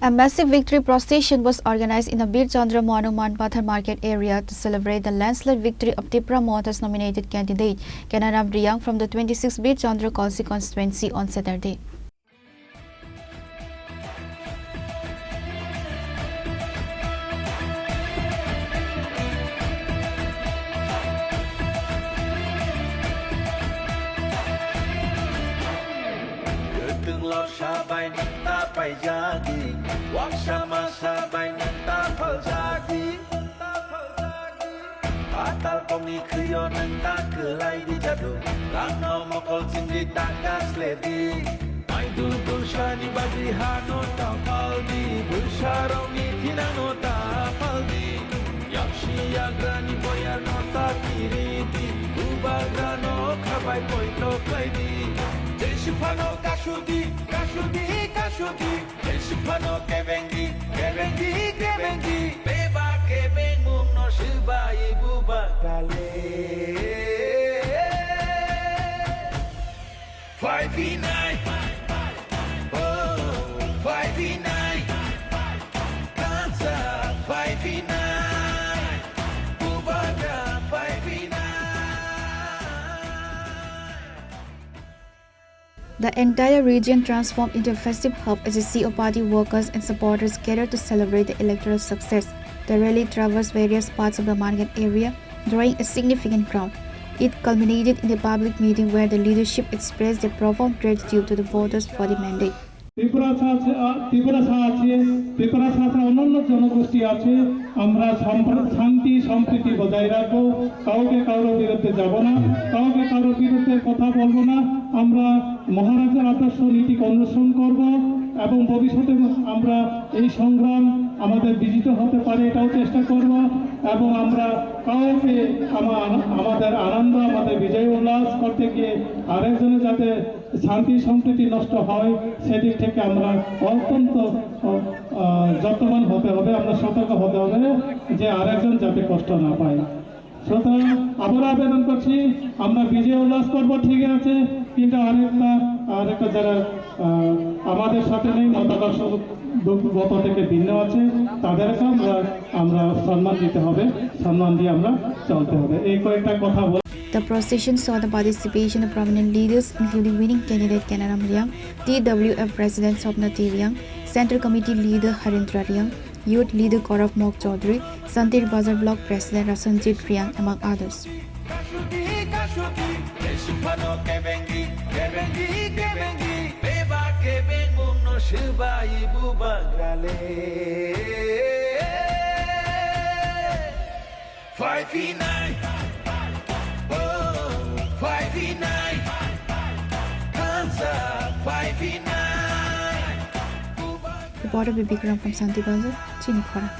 A massive victory procession was organized in the Birchandramanu-Manpathar market area to celebrate the landslide victory of TIPRA Motha's nominated candidate Kenaram Reang from the 26th Birchandra constituency on Saturday. Sabai nanta pai jagi, waksama sabai nanta phal jagi. Atal komi kriyo nanta kelai di jadu, rano mokol sindi takas ledi. Mai dul shani bagi hano ta paldi, bulsharoni tinano ta paldi. Yakshi yagrani boya nota kiriti, ubagrano khabai poito kaidi. Desipano kashudi, kashudi, kashudi. Desipano kebengi, kebengi, kebengi. Beba kebeng mung no shiba ibu bakale. 5v9, oh 5v9. Kansa 5v9. Bubaga 5v9. The entire region transformed into a festive hub as a sea of party workers and supporters gathered to celebrate the electoral success. The rally traversed various parts of the market area, drawing a significant crowd. It culminated in a public meeting where the leadership expressed their profound gratitude to the voters for the mandate. Tripura ছাড়া অন্যান্য জনগোষ্ঠী আছে আমরা শান্তি সম্প্রীতি বজায় রাখবো কাউকে কারোর বিরুদ্ধে যাব না কাউকে কারোর বিরুদ্ধে কথা বলবো না আমরা মহারাজার আদর্শ নীতিকে অনুসরণ করব এবং ভবিষ্যতে আমরা এই সংগ্রাম আমাদের বিজিত হতে পারে এটাও চেষ্টা করব এবং আমরা কাউকে আমাদের আনন্দ আমাদের বিজয় উল্লাস করতে গিয়ে আরেকজনের যাতে শান্তি সম্প্রীতি নষ্ট হয় সেদিক থেকে আমরা অত্যন্ত যত্নবান হতে হবে আমরা সতর্ক হতে হবে যে আরেকজন যাতে কষ্ট না পায় সুতরাং আবার আবেদন করছি আমরা বিজয় উল্লাস করব ঠিক আছে কিন্তু আরেকটা যারা আমাদের সাথে নেই মতাদর্শ গত থেকে ভিন্ন আছে তাদেরকে আমরা সম্মান দিতে হবে সম্মান দিয়ে আমরা চলতে হবে এই কয়েকটা কথা বল The procession saw the participation of prominent leaders including winning candidate Kenaram Reang, TWF President Sopnati Reang, Central Committee Leader Harindra Reang, Youth Leader Khorang Chaudhary, Santir Bazar Block President Rasanjit Reang, among others. Reporter Birchandramanu-Manpathar from Santir Bazar, Chini, Khorang.